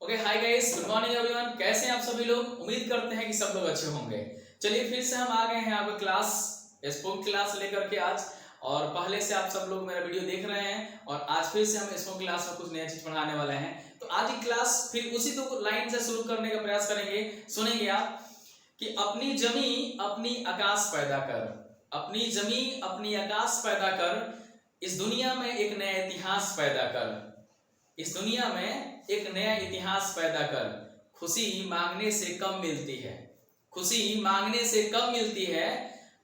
Okay hi guys, good morning everyone. कैसे हैं आप सभी लोग? उम्मीद करते हैं कि सब लोग अच्छे होंगे। चलिए फिर से हम आ गए हैं आपको क्लास स्पोकन क्लास लेकर के आज। और पहले से आप सब लोग मेरा वीडियो देख रहे हैं और आज फिर से हम स्पोकन क्लास में कुछ नया चीज पढ़ाने वाले हैं। तो आज की क्लास फिर उसी दो लाइन से शुरू करने का प्रयास करेंगे। सुनेंगे आप कि अपनी जमी अपनी आकाश पैदा कर, अपनी जमी अपनी आकाश पैदा कर, इस दुनिया में एक नया इतिहास पैदा कर, इस दुनिया में एक नया इतिहास पैदा कर। खुशी मांगने से कम मिलती है, खुशी मांगने से कम मिलती है।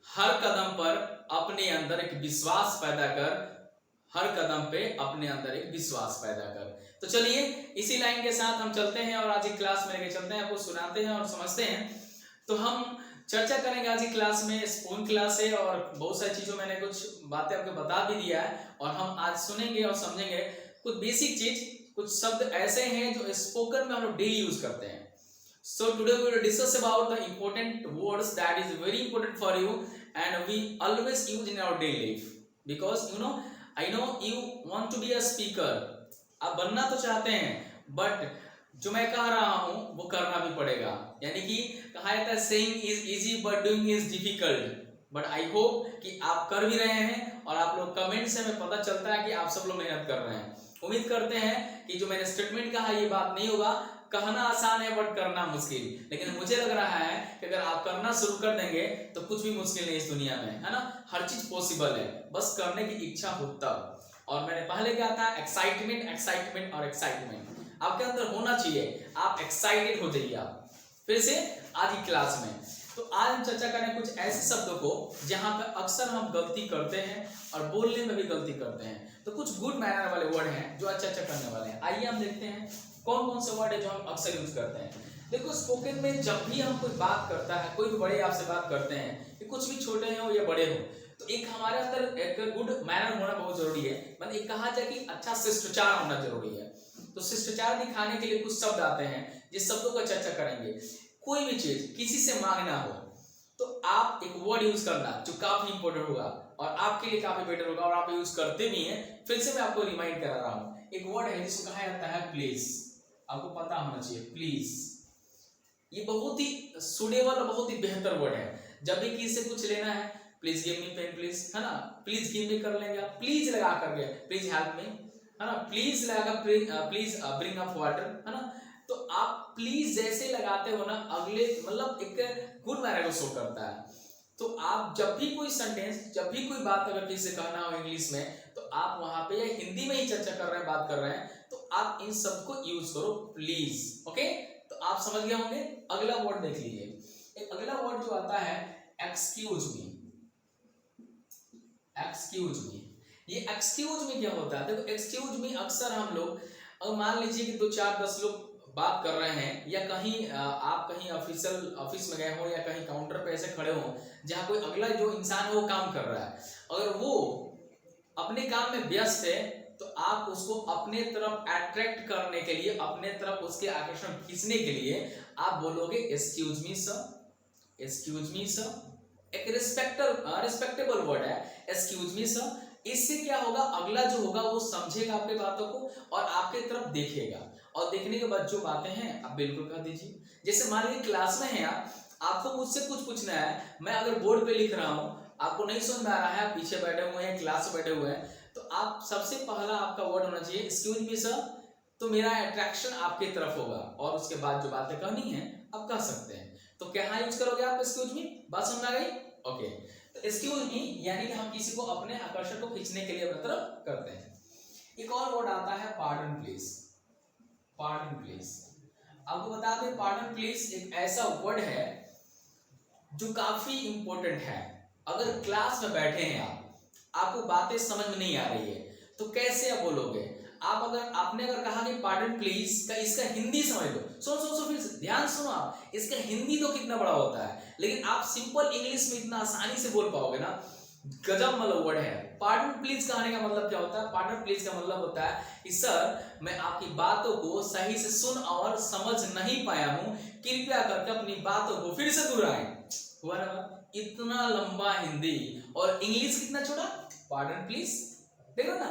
हर कदम पर अपने अंदर एक विश्वास पैदा कर, हर कदम पे अपने अंदर एक विश्वास पैदा कर। तो चलिए इसी लाइन के साथ हम चलते हैं और आज की क्लास में लेके चलते हैं, आपको सुनाते हैं और समझते हैं। तो हम चर्चा करेंगे आज की क्लास में, स्पोकन क्लास है और बहुत सारी चीजों मैंने कुछ बातें आपको बता भी दिया है और हम आज सुनेंगे और समझेंगे कुछ बेसिक चीज, कुछ शब्द ऐसे हैं जो स्पोकन में हम लोग डेली यूज करते हैं। So today we will discuss about the important words that is very important for you and we always use in our daily life, because I know you want to be a speaker. आप बनना तो चाहते हैं but जो मैं कह रहा हूं वो करना भी पड़ेगा। यानी कि कहा जाता है saying is easy but doing is difficult. But I hope कि आप कर भी रहे हैं और आप लोग कमेंट से हमें पता चलता है कि आप सब लोग मेहनत कर रहे हैं। उम्मीद करते हैं कि जो मैंने स्टेटमेंट कहा ये बात नहीं होगा, कहना आसान है बट करना मुश्किल। लेकिन मुझे लग रहा है कि अगर आप करना शुरू कर देंगे तो कुछ भी मुश्किल नहीं इस दुनिया में, है ना। हर चीज पॉसिबल है, बस करने की इच्छा हो तब। और मैंने पहले कहा था एक्साइटमेंट एक्साइटमेंट और एक्साइटमेंट आपके अंदर होना चाहिए। आप एक्साइटेड हो जाइए। आप फिर से आज की क्लास में तो आज हम चर्चा करें कुछ ऐसे शब्दों को जहां पर अक्सर हम गलती करते हैं और बोलने में भी गलती करते हैं। तो कुछ गुड मैनर वाले वर्ड हैं जो आज चर्चा करने वाले हैं। आइए हम देखते हैं कौन कौन से वर्ड है जो हम अक्सर यूज करते हैं। देखो स्पोकन में जब भी हम कोई बात करता है, कोई भी बड़े आपसे बात करते हैं कि कुछ भी छोटे हो या बड़े हो, तो एक हमारे अंदर एक गुड मैनर होना बहुत जरूरी है। मतलब एक कहा जाए कि अच्छा शिष्टाचार होना जरूरी है। तो शिष्टाचार दिखाने के लिए कुछ शब्द आते हैं जिस शब्दों का चर्चा करेंगे। कोई भी चीज किसी से मांगना हो तो आप एक वर्ड यूज करना जो काफी इंपॉर्टेंट होगा और आपके लिए काफी बेटर होगा और आप यूज करते भी हैं। फिर से मैं आपको रिमाइंड करा रहा हूं, एक वर्ड है जिसको कहा जाता है प्लीज। आपको पता होना चाहिए प्लीज, ये बहुत ही सुटेबल और बहुत ही बेहतर वर्ड है। जब भी किसी से कुछ लेना है, please give me pen please, है ना, प्लीज गिव मी कर लेंगे आप, प्लीज लगा करके प्लीज हेल्प मी, है ना, प्लीज लगा प्लीज ब्रिंग अप वाटर, है ना। तो आप प्लीज जैसे लगाते हो ना, अगले मतलब एक गुड मैनर को शो करता है। तो आप जब भी कोई सेंटेंस, जब भी कोई बात अगर किसी से कहना हो इंग्लिश में, तो आप वहां पे या हिंदी में ही चर्चा कर रहे हैं, बात कर रहे हैं, तो आप इन सब को यूज करो प्लीज। ओके, तो आप समझ गए होंगे। अगला वर्ड देख लीजिए। एक अगला वर्ड जो आता है एक्सक्यूज मी। एक्सक्यूज मी, ये एक्सक्यूज मी क्या होता है? देखो एक्सक्यूज मी अक्सर हम लोग, अगर मान लीजिए कि 2 4 10 लोग बात कर रहे हैं या कहीं आप कहीं ऑफिशियल ऑफिस में गए हो या कहीं काउंटर पे ऐसे खड़े हो जहां कोई अगला जो इंसान है वो काम कर रहा है, अगर वो अपने काम में व्यस्त है तो आप उसको अपने तरफ अट्रैक्ट करने के लिए, अपने तरफ उसके आकर्षण खींचने के लिए आप बोलोगे excuse me sir, excuse me sir. एक रिस्पेक्टेबल वर्ड है एक्सक्यूज मी सर। इससे क्या होगा, अगला जो होगा वो समझेगा आपकी बातों को और आपके तरफ देखेगा, और देखने के बाद जो बातें हैं आप बिल्कुल कह दीजिए। जैसे मान लीजिए क्लास में है आप, आपको मुझसे कुछ पूछना है, मैं अगर बोर्ड पे लिख रहा हूं, आपको नहीं समझ में आ रहा है, आप पीछे बैठे हुए हैं, क्लास में बैठे हुए हैं, तो आप सबसे पहला आपका वर्ड होना चाहिए एक्सक्यूज मी सर। तो मेरा अट्रैक्शन आपकी तरफ होगा और उसके बाद जो बातें कहनी है आप कह सकते हैं। तो क्या यूज करोगे आप एक्सक्यूज मी? बात समझ आ गई? ओके, तो एक्सक्यूज मी यानी कि हम किसी को अपने आकर्षण को खींचने के लिए अपनी तरफ करते हैं। एक और वर्ड आता है पार्डन प्लीज। पार्डन प्लीज, आपको बता दें पार्डन प्लीज एक ऐसा वर्ड है जो काफी इंपॉर्टेंट है। अगर क्लास में बैठे हैं आपको बातें समझ में नहीं आ रही है तो कैसे आप बोलोगे? आप अगर आपने अगर कहा कि पार्डन प्लीज का इसका हिंदी समझ लो, सुनो फिर ध्यान सुनो आप, इसका हिंदी तो कितना बड़ा होता है, लेकिन आप सिंपल इंग्लिश में इतना आसानी से बोल पाओगे ना, गजब मतलब वर्ड है। पार्डन प्लीज कहने का मतलब क्या होता है? पार्डन प्लीज का मतलब होता है कि सर मैं आपकी बातों को सही से सुन और समझ नहीं पाया हूं, कृपया करके अपनी बातों को फिर से दोहराएं। हुआ ना? इतना लंबा हिंदी और इंग्लिश कितना छोटा, पार्डन प्लीज। देखो ना,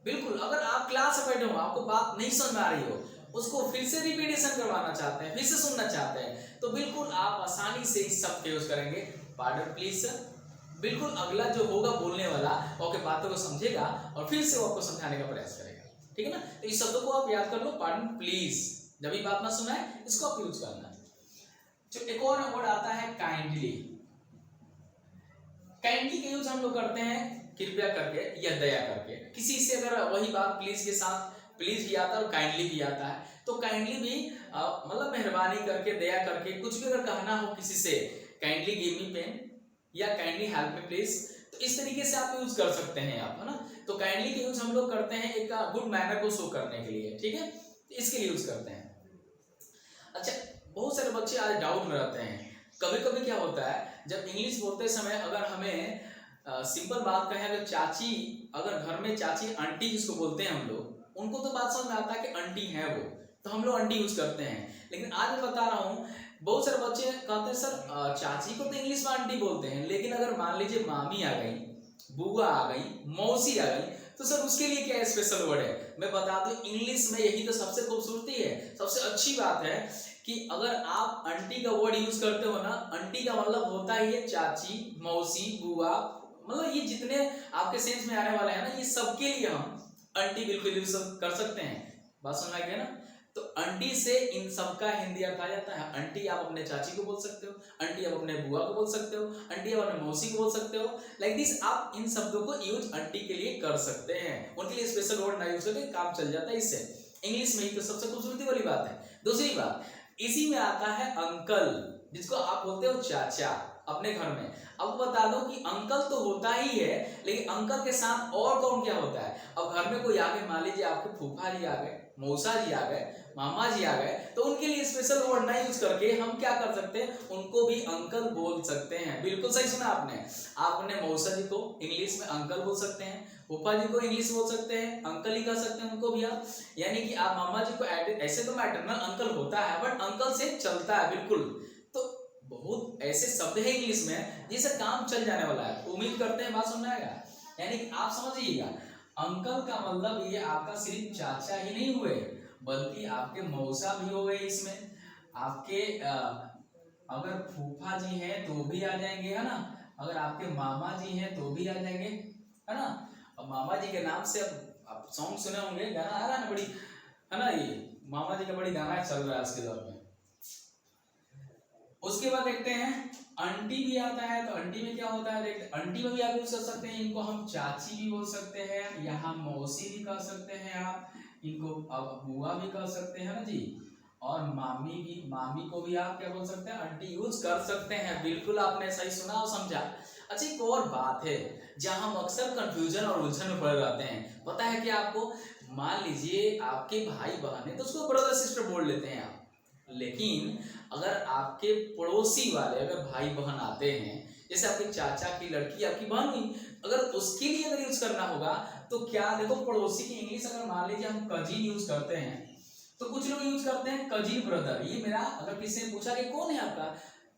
बिल्कुल अगर आप क्लास में बैठे हो, आपको बात नहीं समझ में आ रही हो, उसको फिर से रिपीटेशन करवाना चाहते हैं, फिर से सुनना चाहते हैं, तो बिल्कुल आप आसानी से इस शब्द का यूज करेंगे, पार्डन प्लीज सर। बिल्कुल अगला जो होगा बोलने वाला आपके बातों को समझेगा और फिर से वो आपको समझाने का प्रयास करेगा, ठीक है ना। तो इस शब्दों को आप याद कर लो, पार्डन प्लीज। जब भी बात ना सुनाए इसको आप यूज करना। जो एक और वर्ड आता है काइंडली। काइंडली का यूज हम लोग करते हैं कृपया करके या दया करके। किसी से अगर वही बात प्लीज के साथ प्लीज भी आता है और काइंडली भी आता है, तो काइंडली भी मतलब मेहरबानी करके, दया करके, कुछ भी अगर कहना हो किसी से, काइंडली गिव मी पेन या काइंडली हेल्प मी प्लीज, तो इस तरीके से आप यूज कर सकते हैं आप, है ना। तो काइंडली का यूज हम लोग करते हैं एक गुड मैनर को शो करने के लिए, ठीक है, इसके लिए यूज करते हैं। अच्छा, बहुत सारे बच्चे आज डाउट में रहते हैं। कभी कभी क्या होता है, जब इंग्लिश बोलते समय अगर हमें सिंपल बात कहें, अगर चाची, अगर घर में चाची आंटी जिसको बोलते हैं हम लोग, उनको तो बात समझ में आता है कि आंटी है वो, तो हम लोग आंटी यूज करते हैं। लेकिन आज मैं बता रहा हूँ, बहुत सारे बच्चे कहते हैं सर चाची को तो इंग्लिश में आंटी बोलते हैं, लेकिन अगर मान लीजिए मामी आ गई, बुआ आ गई, मौसी आ गई, तो सर उसके लिए क्या स्पेशल वर्ड है। मैं बता दूं, इंग्लिश में यही तो सबसे खूबसूरती है, सबसे अच्छी बात है कि अगर आप आंटी का वर्ड यूज करते हो ना, आंटी का मतलब होता ही है चाची, मौसी, बुआ, मतलब ये जितने आपके सेंस में आने वाले हैं ना, ये सबके लिए हम आंटी बिल्कुल यूज कर सकते हैं। बात समझ आ गया ना। तो आंटी से इन सबका हिंदी अर्थ आ जाता है। आंटी आप अपने चाची को बोल सकते हो, आंटी आप अपने बुआ को बोल सकते हो, आंटी आप अपने मौसी को बोल सकते हो। लाइक दिस आप इन शब्दों को यूज आंटी के लिए कर सकते हैं। उनके लिए स्पेशल वर्ड ना यूज करके काम चल जाता है इससे। इंग्लिश में ही तो सबसे खूबसूरती वाली बात है। दूसरी बात, इसी में आता है अंकल, जिसको आप बोलते हो चाचा अपने घर में। अब बता दो कि अंकल तो होता ही है, लेकिन अंकल के साथ और कौन क्या होता है। अब घर में कोई आ गए, मान लीजिए आपके फूफा जी आ गए, मौसा जी आ गए, मामा जी आ गए, तो उनके लिए स्पेशल वर्ड ना यूज करके हम क्या कर सकते हैं, उनको भी अंकल बोल सकते हैं। बिल्कुल सही सुना आपने। आप अपने मौसा जी को इंग्लिश में अंकल बोल सकते हैं, फूफा जी को इंग्लिश बोल सकते हैं, अंकल ही कह सकते हैं उनको भी आप। यानी कि आप मामा जी को, ऐसे तो मैटरनल अंकल होता है, बट अंकल से चलता है बिल्कुल। तो बहुत ऐसे शब्द है इंग्लिश में जिससे काम चल जाने वाला है। उम्मीद करते हैं बात समझ आएगा। यानी कि आप समझिएगा, अंकल का मतलब ये आपका सिर्फ चाचा ही नहीं हुए, बल्कि आपके मौसा भी हो गए इसमें, आपके अगर फूफा जी हैं तो भी आ जाएंगे, है ना। अगर आपके मामा जी हैं तो भी आ जाएंगे, है ना। अब मामा जी के नाम से अब आप सॉन्ग सुने होंगे, गाना आ रहा है ना बड़ी, है ना, ये मामा जी का बड़ी गाना चल रहा है आज के दौर में। उसके बाद देखते हैं आंटी भी आता है। तो आंटी में क्या होता है, देखते आंटी में भी आप यूज कर सकते हैं, इनको हम चाची भी बोल सकते हैं, यहाँ मौसी भी कह सकते हैं, आप इनको अब बुआ भी कह सकते हैं ना जी, और मामी भी, मामी को भी आप क्या बोल सकते हैं, आंटी यूज कर सकते हैं। बिल्कुल आपने सही सुना और समझा। अच्छा, एक और बात है जहां हम अक्सर कंफ्यूजन और उलझन में पड़ जाते हैं, पता है कि आपको, मान लीजिए आपके भाई बहन है तो उसको ब्रदर सिस्टर बोल लेते हैं आप, लेकिन अगर आपके पड़ोसी वाले अगर भाई बहन आते हैं, जैसे आपके चाचा की लड़की आपकी बहन हुई, अगर उसके लिए अगर यूज करना होगा तो क्या, देखो पड़ोसी की इंग्लिश अगर मान लीजिए हम कजिन यूज करते हैं, तो कुछ लोग यूज करते हैं कजिन ब्रदर। ये मेरा, अगर किसी ने पूछा कि कौन है आपका,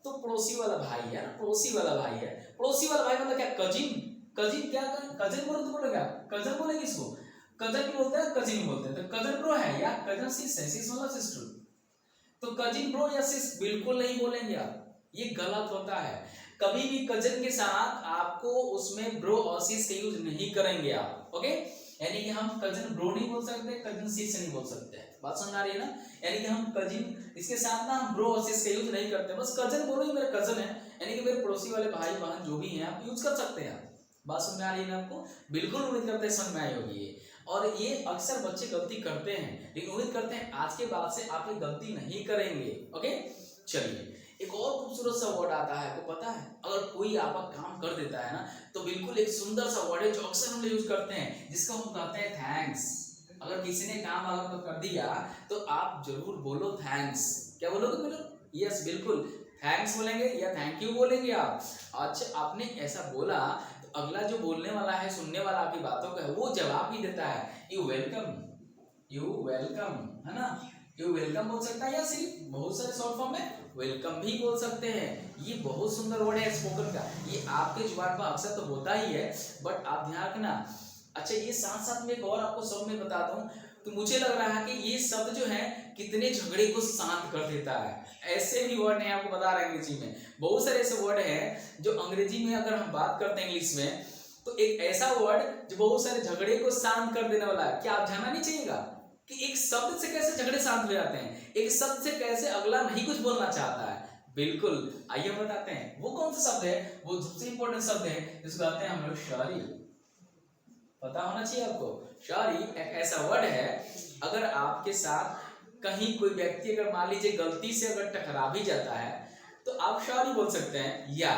तो पड़ोसी वाला भाई है ना, पड़ोसी वाला भाई है। पड़ोसी वाला भाई मतलब क्या, कजिन। कजिन क्या, कजिन बोले तो बोलेगा, कजन बोलेंगे इसको, कजन भी बोलते हैं, कजिन बोलते हैं। तो कजन ब्रो है या कजन सिस है, सिस मतलब सिस्टर, तो कजिन ब्रो या सिस बिल्कुल नहीं बोलेंगे आप, ये गलत होता है। कभी भी कजन के साथ आपको उसमें ब्रो और सिस का यूज नहीं करेंगे आप, ओके। यानी कि हम कजन ब्रो नहीं बोल सकते, कजन सिस नहीं बोल सकते। बात समझ आ रही है ना। यानी कि हम कजिन इसके साथ ना हम ब्रो और सिस का यूज नहीं करते, बस कजन बोलो ये मेरा कजन है, यानी कि मेरे पड़ोसी वाले भाई बहन जो भी हैं आप यूज कर सकते हैं। बात समझ आ रही है ना आपको। बिल्कुल उम्मीद करते हैं समझ में आई होगी ये। और ये अक्सर बच्चे गलती करते हैं, लेकिन उम्मीद करते हैं आज के बाद से आप ये गलती नहीं करेंगे, ओके। चलिए, एक और खूबसूरत सा वर्ड आता है, आपको पता है, अगर कोई आपका काम कर देता है ना, तो बिल्कुल एक सुंदर सा वर्ड है जो अक्सर हम यूज करते हैं, जिसको हम कहते हैं थैंक्स। अगर किसी ने काम अगर कर दिया तो आप जरूर बोलो थैंक्स। क्या बोलोगे, बोलो यस, बिल्कुल थैंक्स बोलेंगे या थैंक यू बोलेंगे आप। अच्छा, आपने ऐसा बोला तो अगला जो बोलने वाला है, सुनने वाला आपकी बातों का है, वो जवाब भी देता है, यू वेलकम, यू वेलकम, है ना। यू वेलकम बोल सकता है, या सिर्फ बहुत सारे शॉर्ट फॉर्म में वेलकम भी बोल सकते हैं। ये बहुत सुंदर वर्ड है स्पोकन का, ये आपके जुबान पर अक्सर तो होता ही है, बट आप ध्यान रखना। अच्छा, ये साथ साथ में एक और आपको सब में बता दूं, तो मुझे लग रहा है कि ये शब्द जो है कितने झगड़े को शांत कर देता है। ऐसे भी वर्ड हैं, आपको बता रहे हैं अंग्रेजी में बहुत सारे ऐसे वर्ड हैं जो अंग्रेजी में अगर हम बात करते हैं इंग्लिश में, तो एक ऐसा वर्ड जो बहुत सारे झगड़े को शांत कर देने वाला है। क्या आप जानना नहीं चाहिएगा कि एक शब्द से कैसे झगड़े शांत हो जाते हैं, एक शब्द से कैसे अगला नहीं कुछ बोलना चाहता है। बिल्कुल, आइए हम बताते हैं वो कौन सा शब्द है, वो सबसे इंपॉर्टेंट शब्द है जिसको कहते हैं हम लोग सॉरी। पता होना चाहिए आपको, सॉरी एक ऐसा वर्ड है, अगर आपके साथ कहीं कोई व्यक्ति अगर मान लीजिए गलती से अगर टकरा भी जाता है तो आप सॉरी बोल सकते हैं। या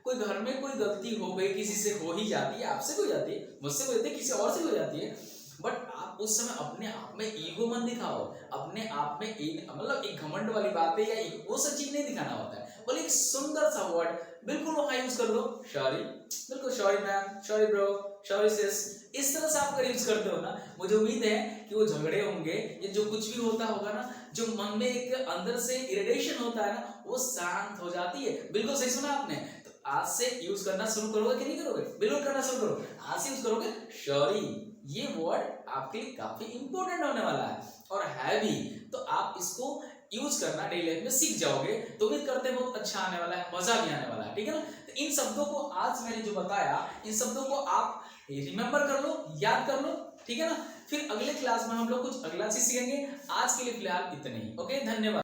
कोई घर में कोई गलती हो गई, किसी से हो ही जाती है, आपसे हो जाती है, मुझसे हो जाती है, किसी और से हो जाती है, बट आप उस समय अपने आप में ईगो मत दिखाओ, अपने आप में मतलब एक घमंड वाली बात है या वो सब चीज नहीं दिखाना होता है। बोले एक सुंदर सा वर्ड बिल्कुल वहां यूज कर लो, सॉरी, बिल्कुल sorry ma'am, sorry bro, sorry sis, इस तरह से आप अगर यूज करते हो ना, मुझे उम्मीद है कि वो झगड़े होंगे या जो कुछ भी होता होगा ना, जो मन में एक अंदर से इरिटेशन होता है ना, वो शांत हो जाती है। बिल्कुल सही सुना आपने। तो आज से यूज करना शुरू करोगे कि नहीं करोगे? बिल्कुल करना शुरू करो, आज से यूज करोगे सॉरी। ये वर्ड आपके लिए काफी इंपॉर्टेंट होने वाला है और है भी, तो आप इसको यूज करना डेली लाइफ में सीख जाओगे, तो उम्मीद करते हैं बहुत अच्छा आने वाला है, मजा भी आने वाला है, ठीक है ना। तो इन शब्दों को आज मैंने जो बताया, इन शब्दों को आप रिमेंबर कर लो, याद कर लो, ठीक है ना। फिर अगले क्लास में हम लोग कुछ अगला चीज सीखेंगे। आज के लिए फिलहाल इतना ही, ओके, धन्यवाद।